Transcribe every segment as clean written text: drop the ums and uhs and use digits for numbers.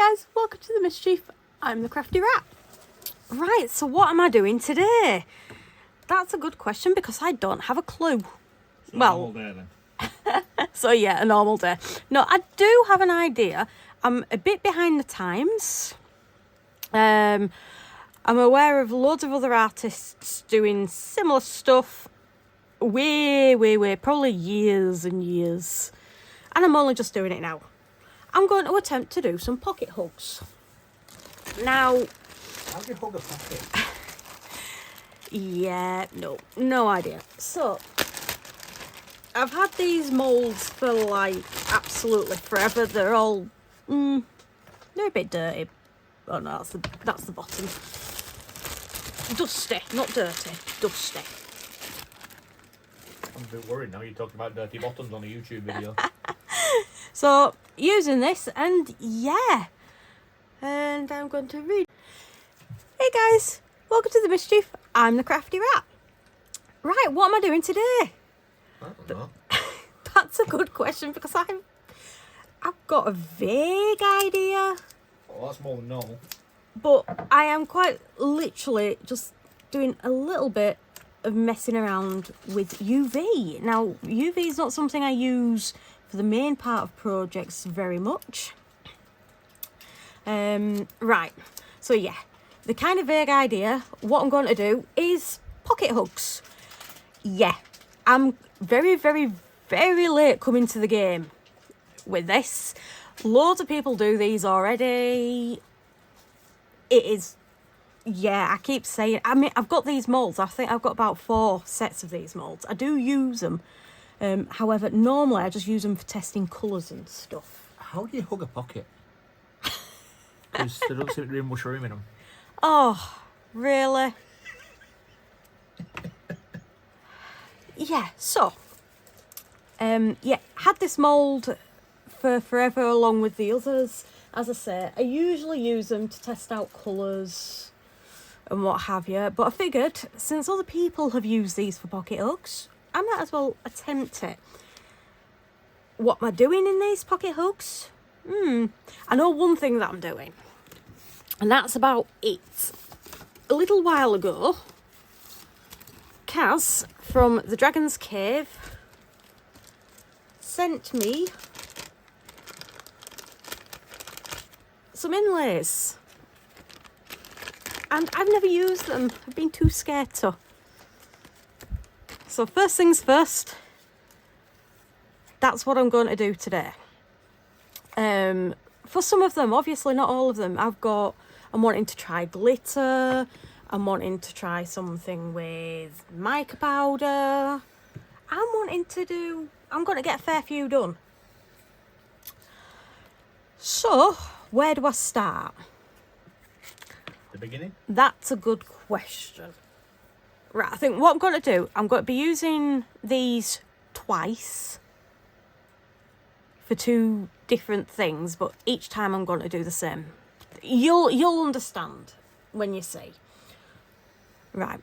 guys, welcome to the Mischief. I'm the Crafty Rat. Right, so what am I doing today? That's a good question because I don't have a clue. So well, day, then. So yeah, a normal day. No, I do have an idea. I'm a bit behind the times. I'm aware of loads of other artists doing similar stuff way, probably years and years. And I'm only just doing it now. I'm going to attempt to do some pocket hooks. Now... How do you hug a pocket? Yeah, no idea. So, I've had these moulds for like absolutely forever. They're all, they're a bit dirty. Oh no, that's the bottom. Dusty, not dirty, dusty. I'm a bit worried now. You're talking about dirty bottoms on a YouTube video. So, using this, and yeah. And I'm going to read. Hey guys, welcome to the Mischief. I'm the Crafty Rat. Right, what am I doing today? I don't know. That's a good question because I've got a vague idea. Well, that's more than normal. But I am quite literally just doing a little bit of messing around with UV. Now, UV is not something I use for the main part of projects very much. Right, so yeah, the kind of vague idea, what I'm going to do is pocket hooks. Yeah, I'm very late coming to the game with this. Loads of people do these already. It is, yeah, I keep saying, I mean, I've got these moulds. I think I've got about 4 sets of these moulds. I do use them. However, normally I just use them for testing colours and stuff. How do you hug a pocket? Because there doesn't seem to be much room in them. Oh, really? Yeah, so, yeah, had this mould for forever along with the others. As I say, I usually use them to test out colours and what have you. But I figured, since other people have used these for pocket hooks, I might as well attempt it. What am I doing in these pocket hooks? I know one thing that I'm doing. And that's about it. A little while ago, Kaz from the Dragon's Cave sent me some inlays. And I've never used them. I've been too scared to. So first things first, that's what I'm going to do today. For some of them, obviously not all of them, I'm wanting to try glitter. I'm wanting to try something with mica powder. I'm going to get a fair few done. So, where do I start? The beginning? That's a good question. Right, I think what I'm going to do, I'm going to be using these twice for 2 different things, but each time I'm going to do the same. You'll understand when you see. Right.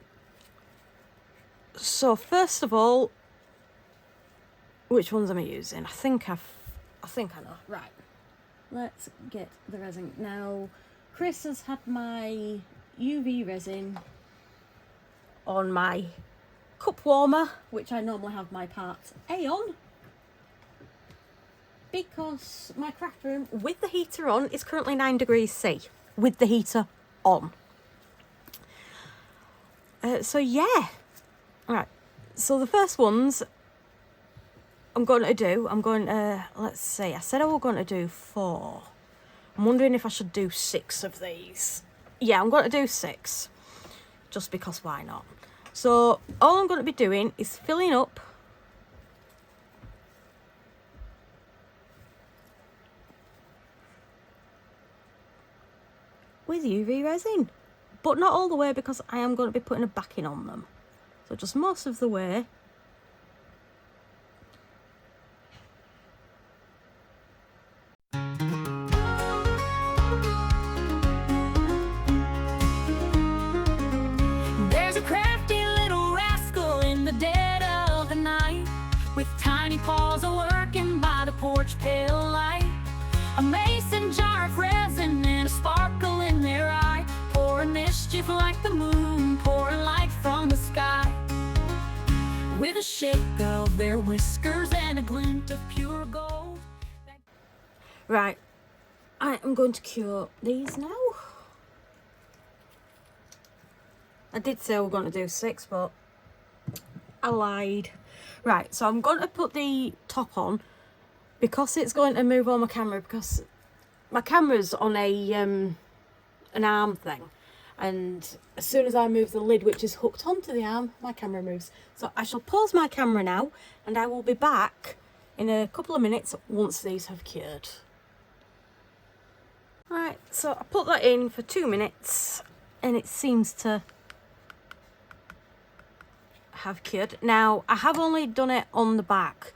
So first of all, which ones am I using? I think I know. Right. Let's get the resin. Now, Chris has had my UV resin on my cup warmer, which I normally have my part A on, because my craft room with the heater on is currently 9 degrees C with the heater on. So yeah, right. So the first ones let's see, I said I was going to do 4. I'm wondering if I should do 6 of these. Yeah, I'm going to do 6, just because why not? So all I'm going to be doing is filling up with UV resin, but not all the way because I am going to be putting a backing on them. So just most of the way. There's a crafty little rascal in the dead of the night, with tiny paws a-working by the porch pale light. A mason jar of resin soft like the moon, pouring light from the sky. With a shake of their whiskers and a glint of pure gold. Right, I am going to cure these now. I did say we're going to do 6, but I lied. Right, so I'm going to put the top on because it's going to move on my camera, because my camera's on a an arm thing, and as soon as I move the lid, which is hooked onto the arm, my camera moves. So I shall pause my camera now, and I will be back in a couple of minutes once these have cured. Right, so I put that in for 2 minutes and it seems to have cured. Now, I have only done it on the back.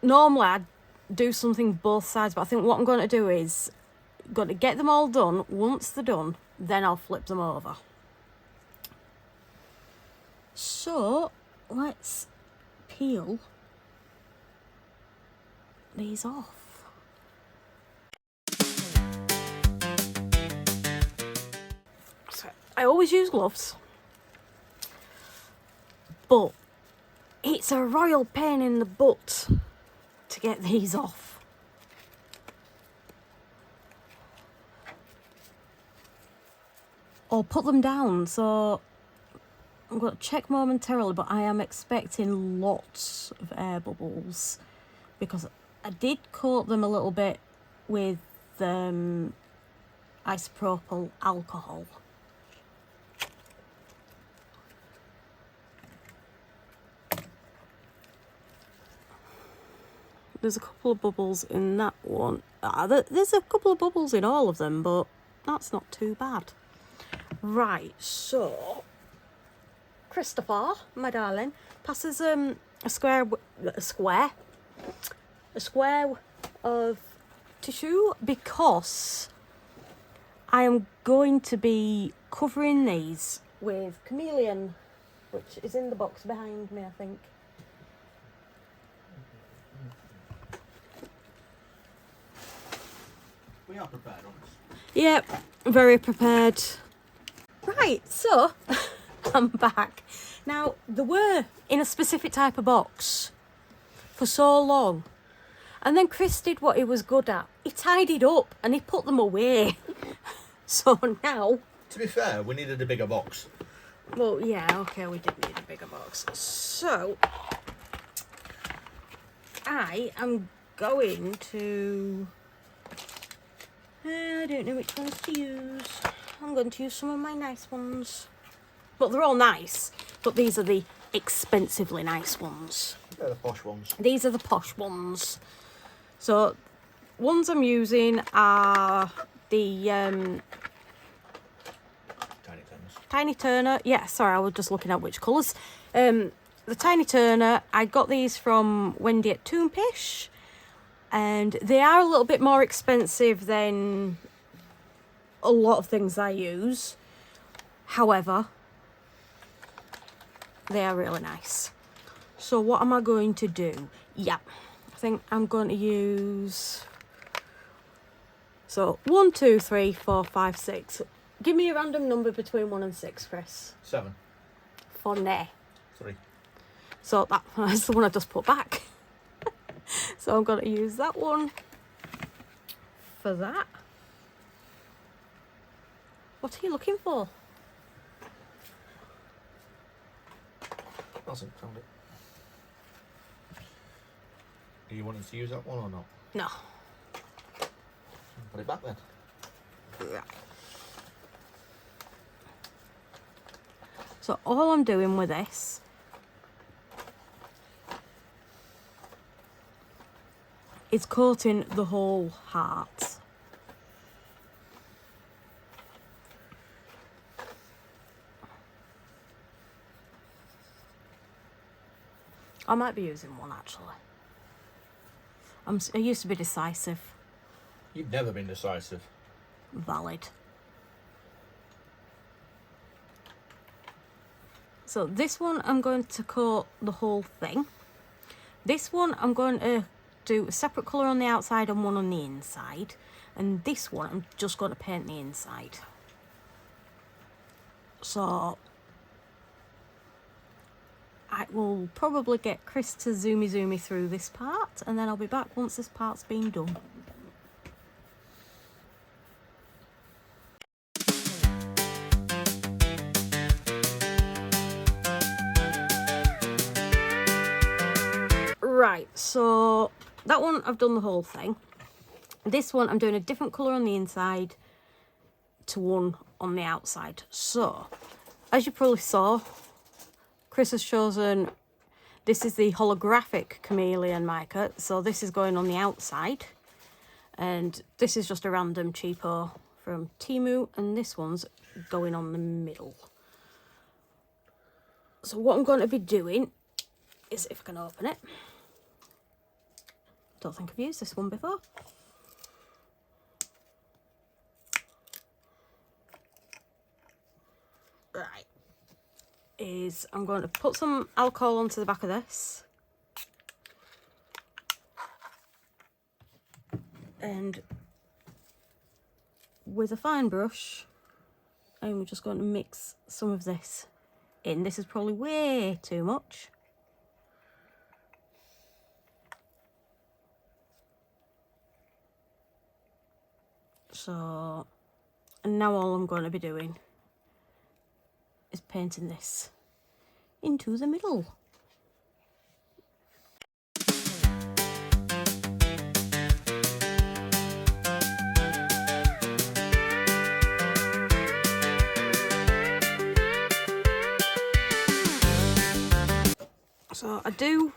Normally I'd do something both sides, but I think what I'm going to do is going to get them all done. Once they're done, then I'll flip them over. So let's peel these off. So I always use gloves, but it's a royal pain in the butt to get these off. Or put them down. So I'm going to check momentarily, but I am expecting lots of air bubbles because I did coat them a little bit with isopropyl alcohol. There's a couple of bubbles in that one. There's a couple of bubbles in all of them, but that's not too bad. Right, so Christopher, my darling, passes a square of tissue because I am going to be covering these with chameleon, which is in the box behind me, I think. We are prepared on this. Yep, very prepared. Right, so I'm back. Now, they were in a specific type of box for so long. And then Chris did what he was good at. He tidied up and he put them away. So now... To be fair, we needed a bigger box. Well, yeah, okay, we did need a bigger box. So, I am going to... I don't know which ones to use. I'm going to use some of my nice ones. Well, they're all nice, but these are the expensively nice ones. They're the posh ones. These are the posh ones. So, ones I'm using are the Tiny Turner. Yeah, sorry, I was just looking at which colours. The Tiny Turner, I got these from Wendy at Toompish. And they are a little bit more expensive than a lot of things I use. However, they are really nice. So what am I going to do? Yeah, I think I'm going to use... So 1, 2, 3, 4, 5, 6. Give me a random number between 1 and 6, Chris. 7. For now. 3. So that's the one I just put back. So I'm going to use that one for that. What are you looking for? Hasn't found it. Do you want us to use that one or not? No. Put it back then. Yeah. So all I'm doing with this is coating the whole heart. I might be using one actually. I used to be decisive. You've never been decisive. Valid. So this one I'm going to coat the whole thing. This one I'm going to do a separate colour on the outside and one on the inside. And this one I'm just going to paint the inside. So I will probably get Chris to zoom me through this part, and then I'll be back once this part's been done. Right, so that one I've done the whole thing. This one I'm doing a different colour on the inside to one on the outside. So, as you probably saw, Chris has chosen, this is the holographic chameleon mica, so this is going on the outside. And this is just a random cheapo from Temu, and this one's going on the middle. So what I'm going to be doing is, if I can open it, don't think I've used this one before. Right, is I'm going to put some alcohol onto the back of this, and with a fine brush I'm just going to mix some of this in. This is probably way too much. So, and now all I'm going to be doing is painting this into the middle. So I do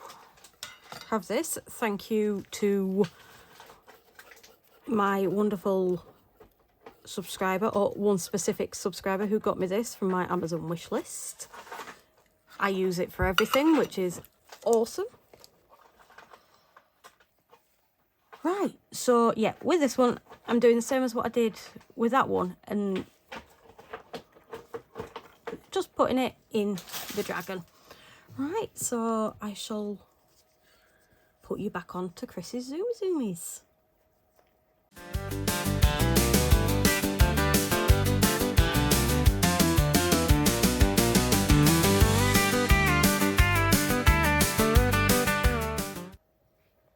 have this, thank you to my wonderful subscriber, or one specific subscriber who got me this from my Amazon wish list. I use it for everything, which is awesome. Right, so yeah, with this one I'm doing the same as what I did with that one, and just putting it in the dragon. Right, so I shall put you back on to Chris's zoomies.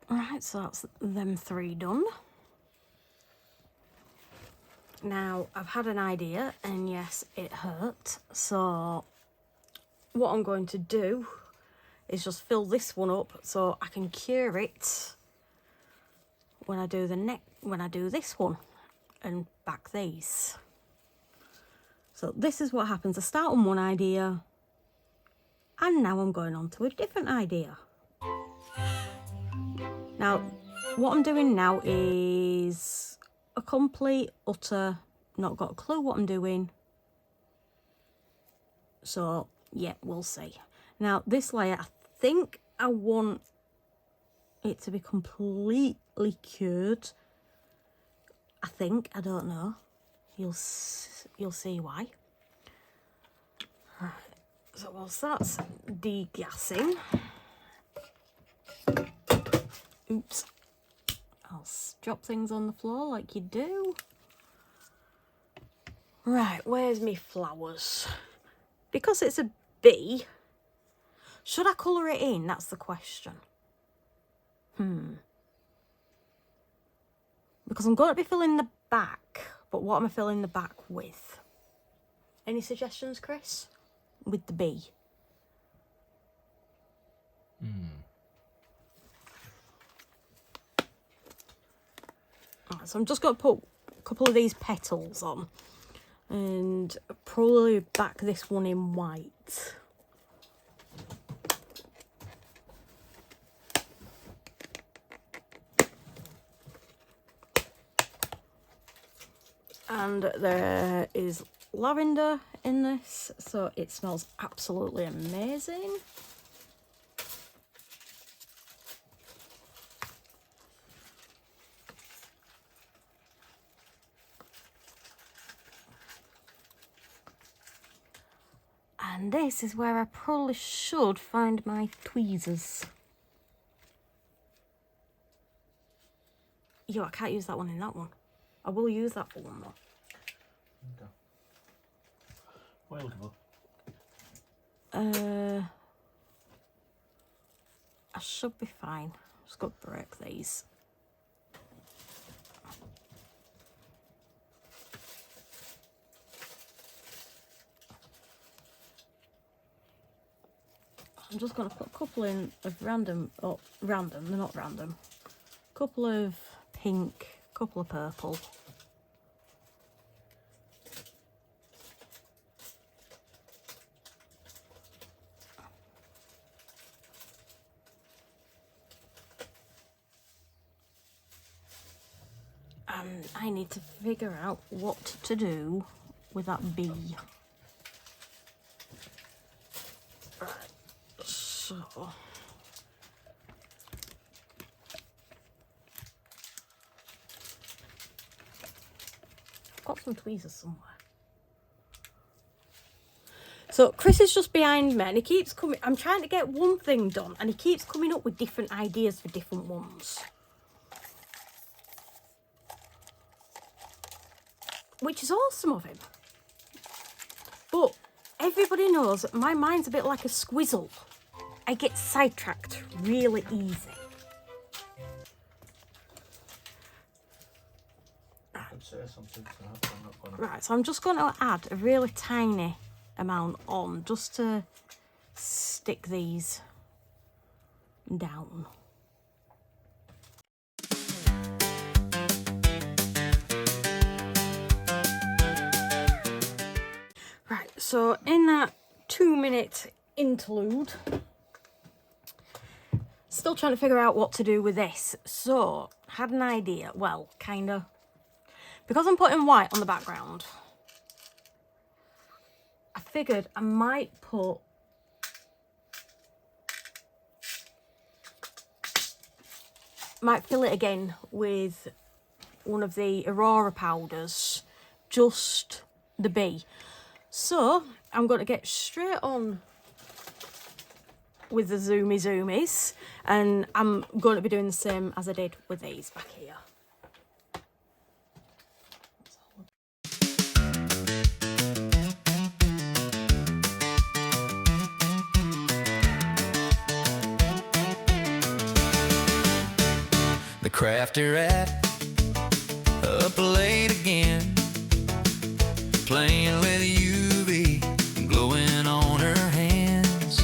Right, so that's them three done. Now, I've had an idea, and yes, it hurt. So what I'm going to do is just fill this one up so I can cure it when I do this one and back these. So this is what happens. I start on one idea and now I'm going on to a different idea. Now, what I'm doing now is a complete, utter, not got a clue what I'm doing. So, yeah, we'll see. Now, this layer, I think I want it to be completely cured. I think, I don't know. You'll see why. Right, so whilst that's degassing, oops, I'll drop things on the floor like you do. Right, where's me flowers? Because it's a bee, should I colour it in? That's the question. Because I'm going to be filling the back, but what am I filling the back with? Any suggestions, Chris? With the bee? Right, so I'm just going to put a couple of these petals on and probably back this one in white. And there is lavender in this, so it smells absolutely amazing. And this is where I probably should find my tweezers. Yo, I can't use that one in that one. I will use that for one more. What are you looking for? I should be fine. Just got to break these. I'm just going to put a couple in of random, oh, random, they're not random. Couple of pink, couple of purple. And I need to figure out what to do with that bee. Right, so I've got some tweezers somewhere. So Chris is just behind me and he keeps coming. I'm trying to get one thing done and he keeps coming up with different ideas for different ones. Which is awesome of him. But everybody knows that my mind's a bit like a squizzle. I get sidetracked really easy. I'd say something to that, I'm not gonna. Right, so I'm just going to add a really tiny amount on just to stick these down. Right, so in that 2-minute interlude, still trying to figure out what to do with this. So, had an idea, well, kinda. Because I'm putting white on the background, I figured I might fill it again with one of the Aurora powders, just the bee. So I'm going to get straight on with the zoomies, and I'm going to be doing the same as I did with these back here. The crafty rat up late again, playing with UV glowing on her hands,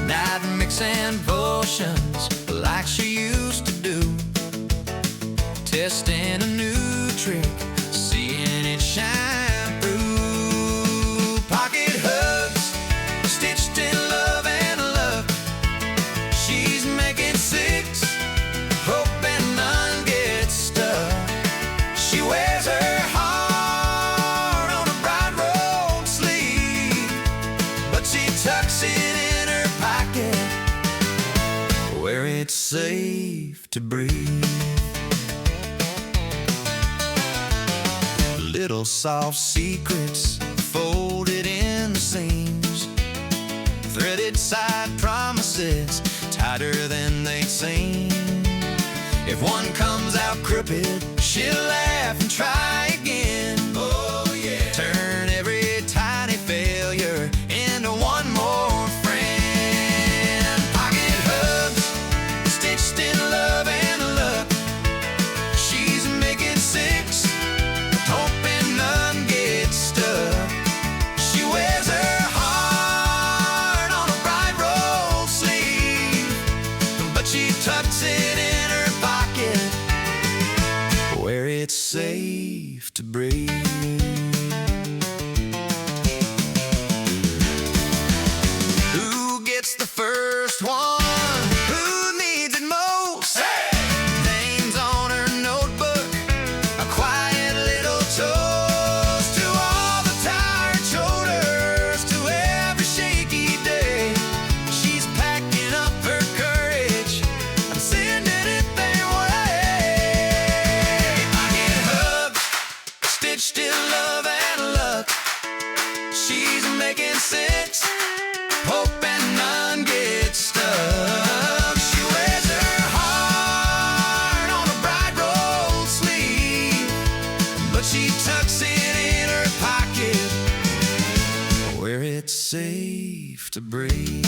not mixing potions like she used to do, testing a new trick, seeing it shine through. Pocket hugs stitched in love and luck, she's making 6, hoping none gets stuck. She wears her heart on a bright rolled sleeve, but she tucks it in her pocket where it's safe to breathe. Little soft secrets folded in the seams, threaded side promises tighter than they'd seem. If one comes out crooked, she'll laugh and try again. Oh yeah. Turn every tiny failure into one more friend. Pocket hugs stitched in love and luck, she's making 6, hoping none gets stuck. She wears her heart on a bright rolled sleeve, but she tucks it in her pocket where it's safe to breathe. Who gets the first one? Who needs it most? Names on her notebook, a quiet little toast to all the tired shoulders, to every shaky day. She's packing up her courage and sending it their way. Pocket hugs stitched in love and luck, she's making 6, hoping none gets stuck. She wears her heart on a bright rolled sleeve, but she tucks it in her pocket it's safe to breathe.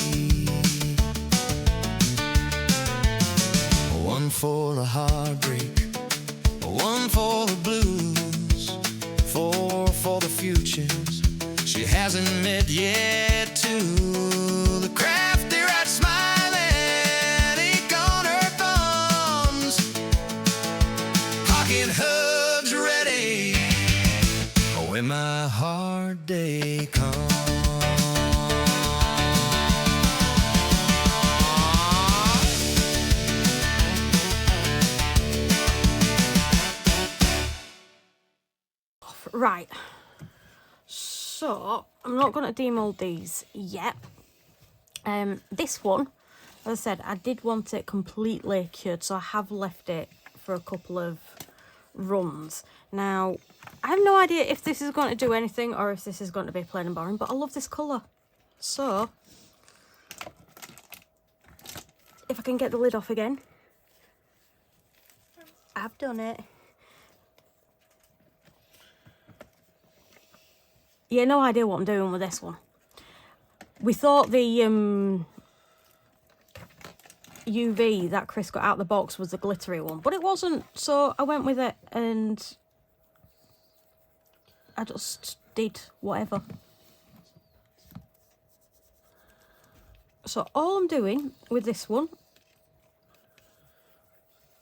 One for the heartbreak, one for the blues, four for the futures she hasn't met yet, too. The crafty rat smiling, ink on her thumbs, pocket hugs ready when my hard day comes. Right, so I'm not going to demold these yet. This one, as I said, I did want it completely cured, so I have left it for a couple of runs. Now, I have no idea if this is going to do anything or if this is going to be plain and boring, but I love this colour. So, if I can get the lid off again, I've done it. Yeah, no idea what I'm doing with this one. We thought the UV that Chris got out of the box was the glittery one, but it wasn't, so I went with it and I just did whatever. So all I'm doing with this one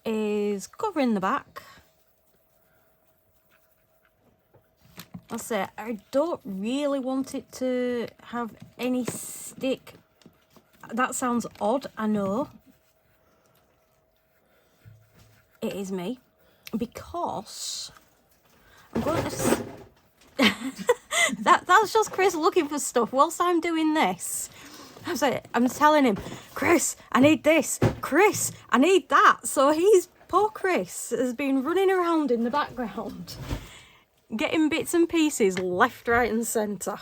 is covering the back. I say I don't really want it to have any stick. That sounds odd, I know. It is me, because I'm going to. That's just Chris looking for stuff whilst I'm doing this. I'm telling him, Chris, I need this. Chris, I need that. So poor Chris has been running around in the background, getting bits and pieces left, right and centre.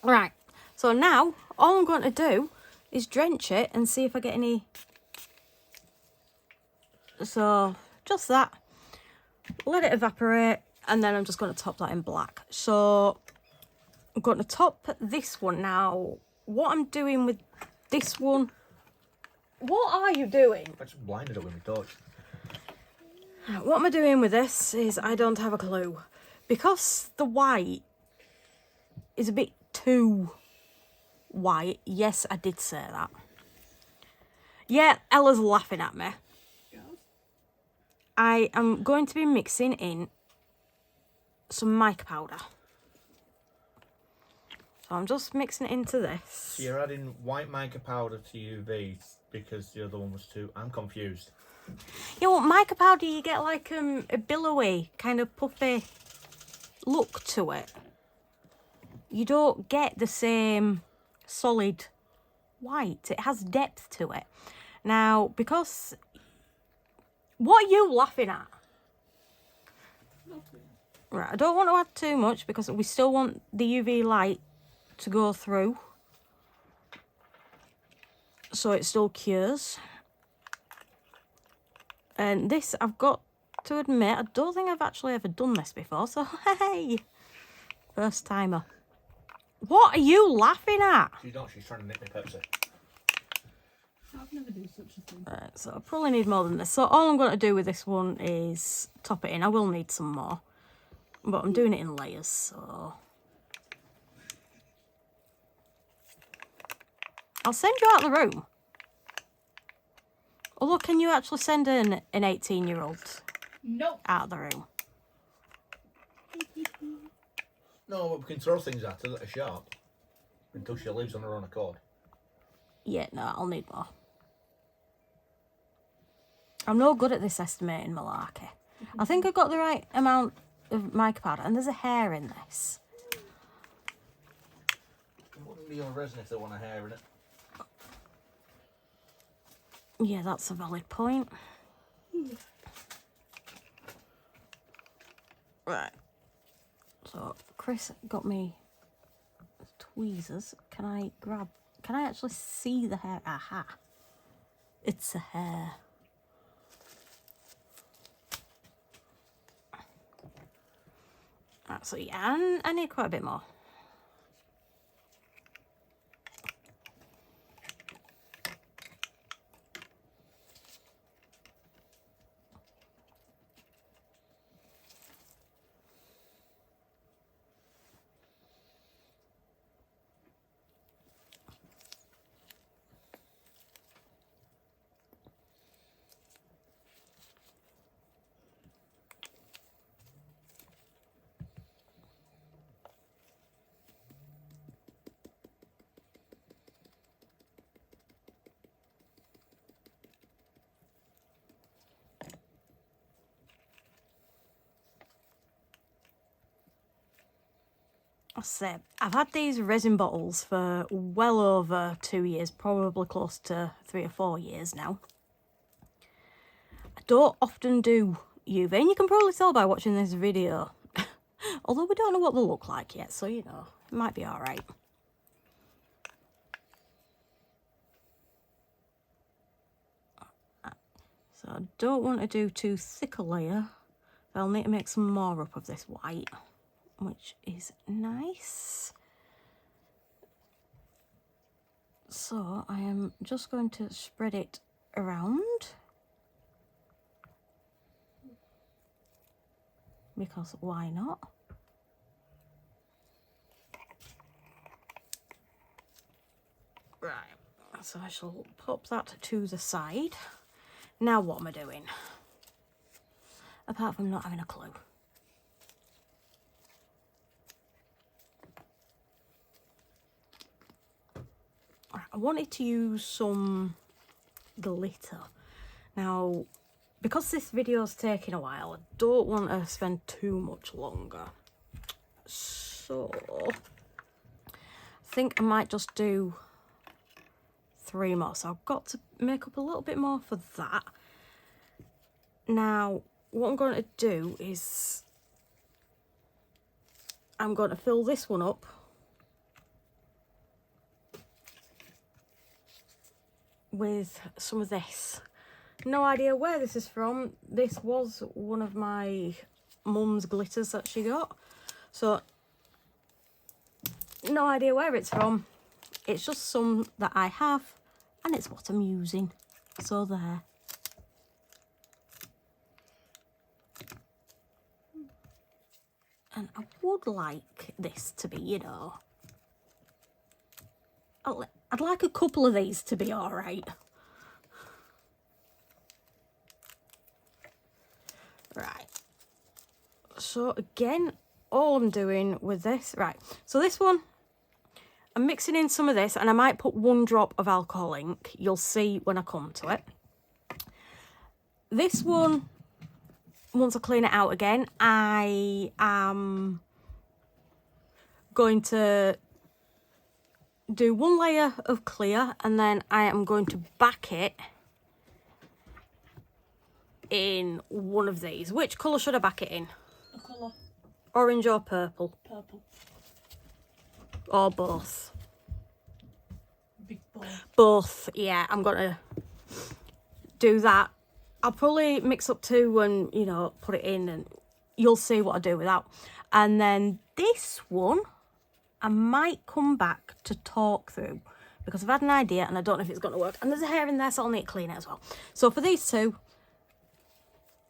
Right, so now all I'm going to do is drench it and see if I get any. So just that, let it evaporate, and then I'm just going to top that in black. So I'm going to top this one now. What I'm doing with this one, what are you doing? I just blinded it with my torch. What am I doing with this is I don't have a clue. Because the white is a bit too white. Yes, I did say that. Yeah, Ella's laughing at me. I am going to be mixing in some mica powder. So I'm just mixing it into this. So you're adding white mica powder to UV because the other one was too... I'm confused. Yeah, well, mica powder, you get like a billowy, kind of puffy look to it. You don't get the same solid white. It has depth to it. Now, because... What are you laughing at? Nothing. Right, I don't want to add too much because we still want the UV light to go through, so it still cures. And this, I've got to admit, I don't think I've actually ever done this before, so hey, first timer. What are you laughing at? She's not, she's trying to nick me Pepsi. I've never done such a thing. Right, so I probably need more than this. So all I'm going to do with this one is top it in. I will need some more, but I'm doing it in layers, so... I'll send you out of the room. Although, can you actually send an 18-year-old Nope. out of the room? No, but we can throw things at her that are sharp until she leaves on her own accord. Yeah, no, I'll need more. I'm no good at this estimating malarkey. I think I got the right amount of mica powder, and there's a hair in this. It wouldn't be on resin if they want a hair in it. Yeah, that's a valid point. Right. So, Chris got me tweezers. Can I actually see the hair? Aha. It's a hair. Right, so yeah, I need quite a bit more. I say, I've had these resin bottles for well over 2 years, probably close to 3 or 4 years now. I don't often do UV, and you can probably tell by watching this video. Although we don't know what they look like yet, so you know, it might be alright. So I don't want to do too thick a layer. I'll need to make some more up of this white, which is nice. So I am just going to spread it around, because why not? Right, so I shall pop that to the side. Now what am I doing? Apart from not having a clue. I wanted to use some glitter. Now, because this video's taking a while, I don't want to spend too much longer. So, I think I might just do 3 more. So I've got to make up a little bit more for that. Now, what I'm going to do is I'm going to fill this one up with some of this. No idea where this is from. This was one of my mum's glitters that she got. So, no idea where it's from. It's just some that I have, and it's what I'm using. So there. And I would like this to be, you know, I'd like a couple of these to be alright. Right. So again, all I'm doing with this, right, so this one, I'm mixing in some of this, and I might put 1 drop of alcohol ink. You'll see when I come to it. This one, once I clean it out again, I am going to do 1 layer of clear, and then I am going to back it in one of these. Which colour should I back it in? A colour. Orange or purple? Purple. Or both? Big ball. Both, yeah. I'm going to do that. I'll probably mix up 2 and, you know, put it in, and you'll see what I do with that. And then this one, I might come back to talk through, because I've had an idea and I don't know if it's going to work. And there's a hair in there, so I'll need to clean it as well. So for these 2,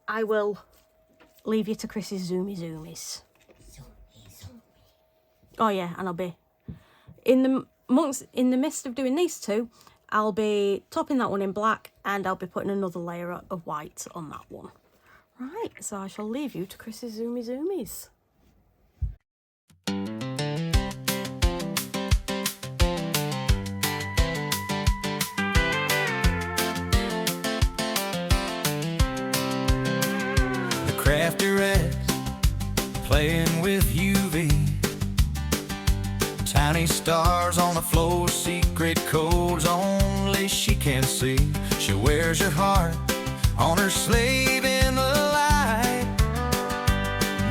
I will leave you to Chris's zoomies. Oh yeah, and I'll be in the midst of doing these 2. I'll be topping that one in black, and I'll be putting another layer of white on that one. Right, so I shall leave you to Chris's zoomies. The crafteress playing with UV. Tiny stars on the floor, secret codes only she can see. She wears her heart on her sleeve in the light,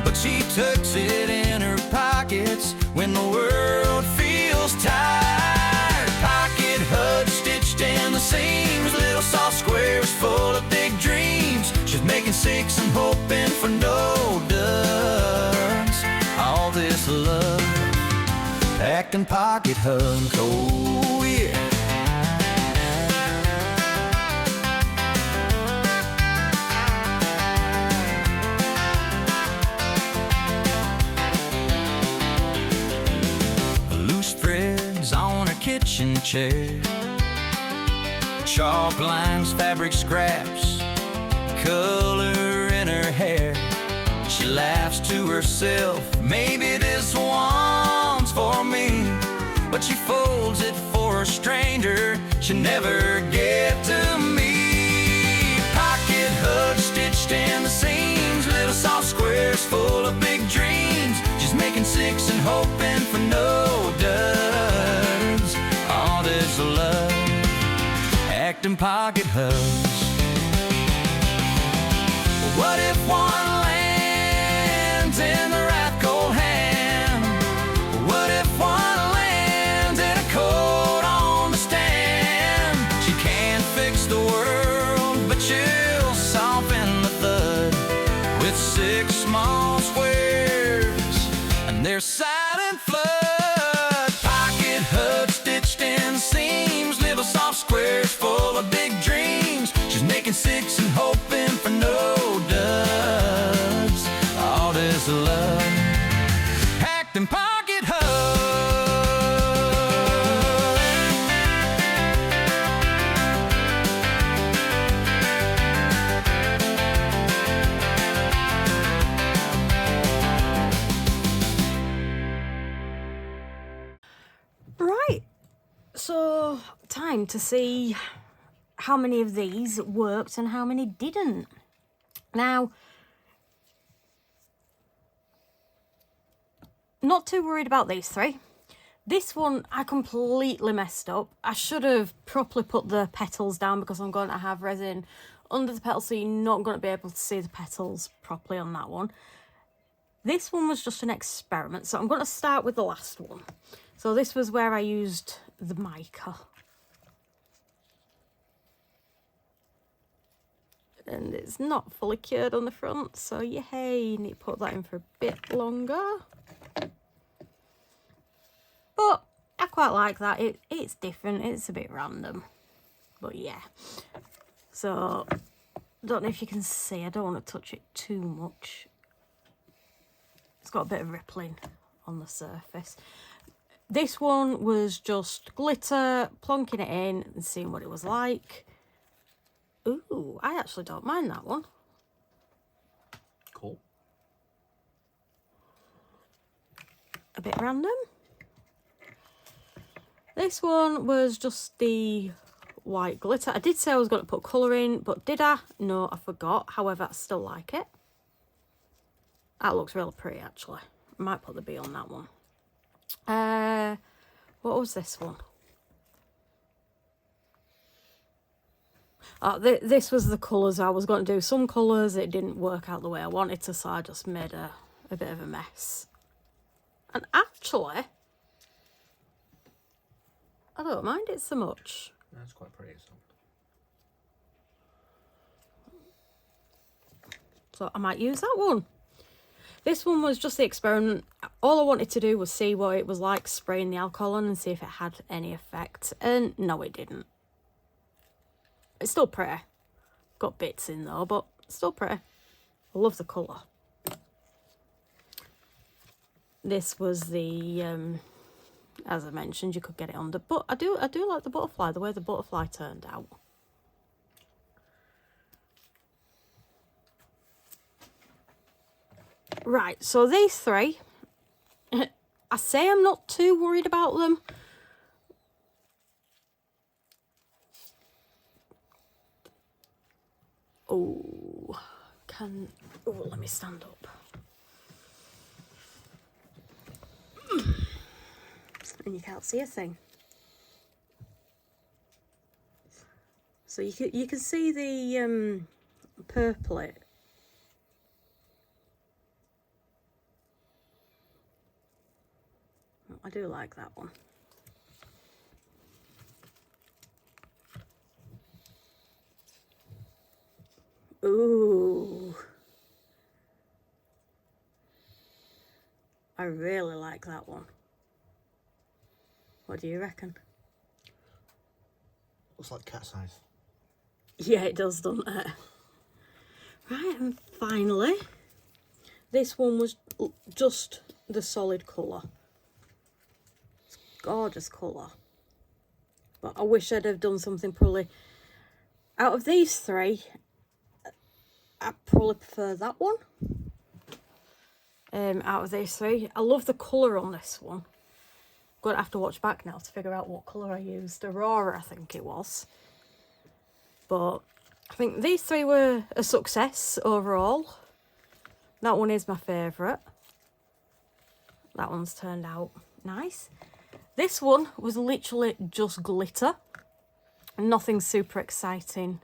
but she tucks it in her pockets when the world feels tired. Pocket HUD stitched in the seams, little soft squares full of big dreams. She's making 6 and hoping for no duds. All this love acting pocket HUD, oh yeah. Loose threads on her kitchen chair, chalk lines, fabric scraps, color in her hair. She laughs to herself, maybe this one's for me. But she folds it for a stranger, she'll never get to me. Pocket HUD stitched in the seams, little soft squares full of big dreams. She's making 6 and hoping for hugs. What if one lands in the wrath cold hand? What if one lands in a coat on the stand? She can't fix the world, but she'll soften the thud with 6 small squares and their silent flood. Pocket hoods stitched in seams, little soft squares full of big dreams. She's making 6 and hoping for no duds. All this love hacked and pocket hoods. Right, so time to see how many of these worked and how many didn't. Now, not too worried about these 3. This one I completely messed up. I should have properly put the petals down because I'm going to have resin under the petals, so you're not going to be able to see the petals properly on that one. This one was just an experiment, so I'm going to start with the last one. So this was where I used the mica. And it's not fully cured on the front, so yay, you need to put that in for a bit longer. But I quite like that. It's different, it's a bit random. But yeah. So, don't know if you can see, I don't want to touch it too much. It's got a bit of rippling on the surface. This one was just glitter, plonking it in and seeing what it was like. Ooh, I actually don't mind that one. Cool. A bit random. This one was just the white glitter. I did say I was going to put colour in, but did I? No, I forgot. However, I still like it. That looks really pretty, actually. I might put the B on that one. What was this one? Oh, this was the colours. I was going to do some colours. It didn't work out the way I wanted to, so I just made a bit of a mess. And actually, I don't mind it so much. That's quite pretty. So I might use that one. This one was just the experiment. All I wanted to do was see what it was like spraying the alcohol on and see if it had any effect. And no, it didn't. It's still pretty. Got bits in though, but still pretty. I love the colour. This was the, as I mentioned, you could get it under. But I do like the butterfly, the way the butterfly turned out. Right, so these 3, I say I'm not too worried about them. Oh, let me stand up. And you can't see a thing. So you can see the purpley. I do like that one. Ooh. I really like that one. What do you reckon? Looks like cat's eyes. Yeah, it does, doesn't it? Right, and finally, this one was just the solid colour. It's gorgeous colour. But I wish I'd have done something probably... Out of these 3, I probably prefer that one. Out of these 3. I love the colour on this one. I'm going to have to watch back now to figure out what colour I used. Aurora, I think it was. But I think these 3 were a success overall. That one is my favourite. That one's turned out nice. This one was literally just glitter. Nothing super exciting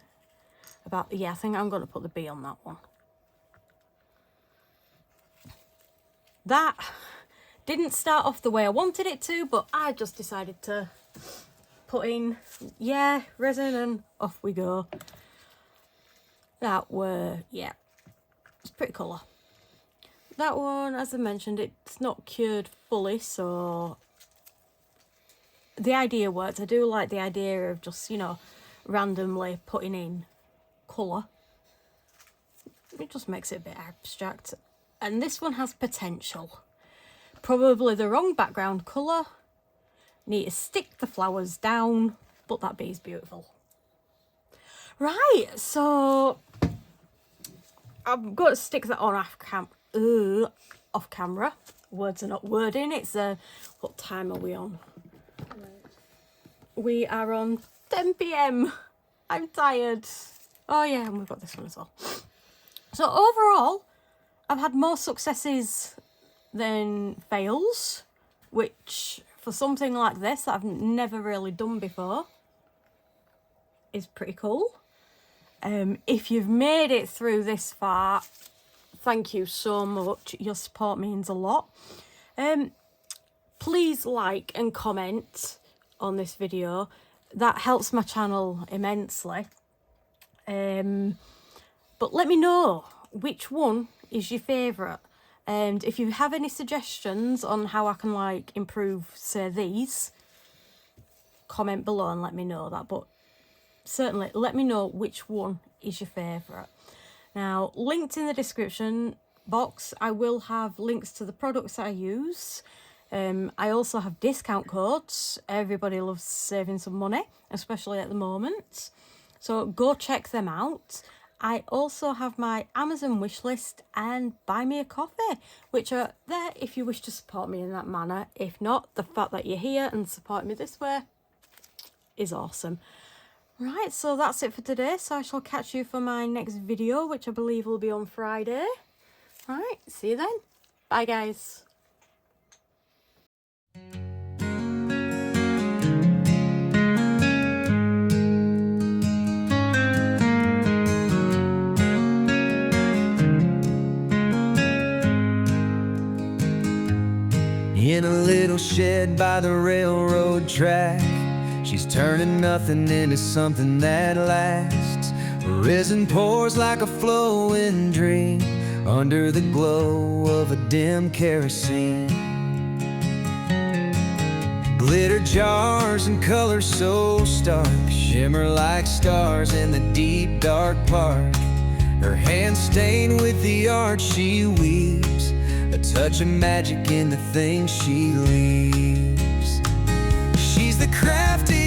about, yeah, I think I'm going to put the B on that one. That didn't start off the way I wanted it to, but I just decided to put in, yeah, resin, and off we go. That were, yeah, it's pretty colour. That one, as I mentioned, it's not cured fully, so the idea works. I do like the idea of just, you know, randomly putting in colour. It just makes it a bit abstract. And this one has potential. Probably the wrong background colour. Need to stick the flowers down, but that bee's beautiful. Right, so I've got to stick that on off camera. Words are not wording. It's what time are we on? We are on 10 PM. I'm tired. Oh yeah, and we've got this one as well. So overall, I've had more successes than fails, which for something like this that I've never really done before is pretty cool. If you've made it through this far, thank you so much. Your support means a lot. Please like and comment on this video. That helps my channel immensely. But let me know which one is your favourite. And if you have any suggestions on how I can like improve, say, these, comment below and let me know that. But certainly let me know which one is your favourite. Now, linked in the description box, I will have links to the products that I use. I also have discount codes. Everybody loves saving some money, especially at the moment. So go check them out. I also have my Amazon wishlist and Buy Me a Coffee, which are there if you wish to support me in that manner. If not, the fact that you're here and support me this way is awesome. Right, so that's it for today. So I shall catch you for my next video, which I believe will be on Friday. Right, see you then. Bye, guys. In a little shed by the railroad track, she's turning nothing into something that lasts. Resin pours like a flowing dream under the glow of a dim kerosene. Glitter jars and colors so stark shimmer like stars in the deep dark park. Her hands stained with the art she weaves, a touch of magic in the things she leaves. She's the crafty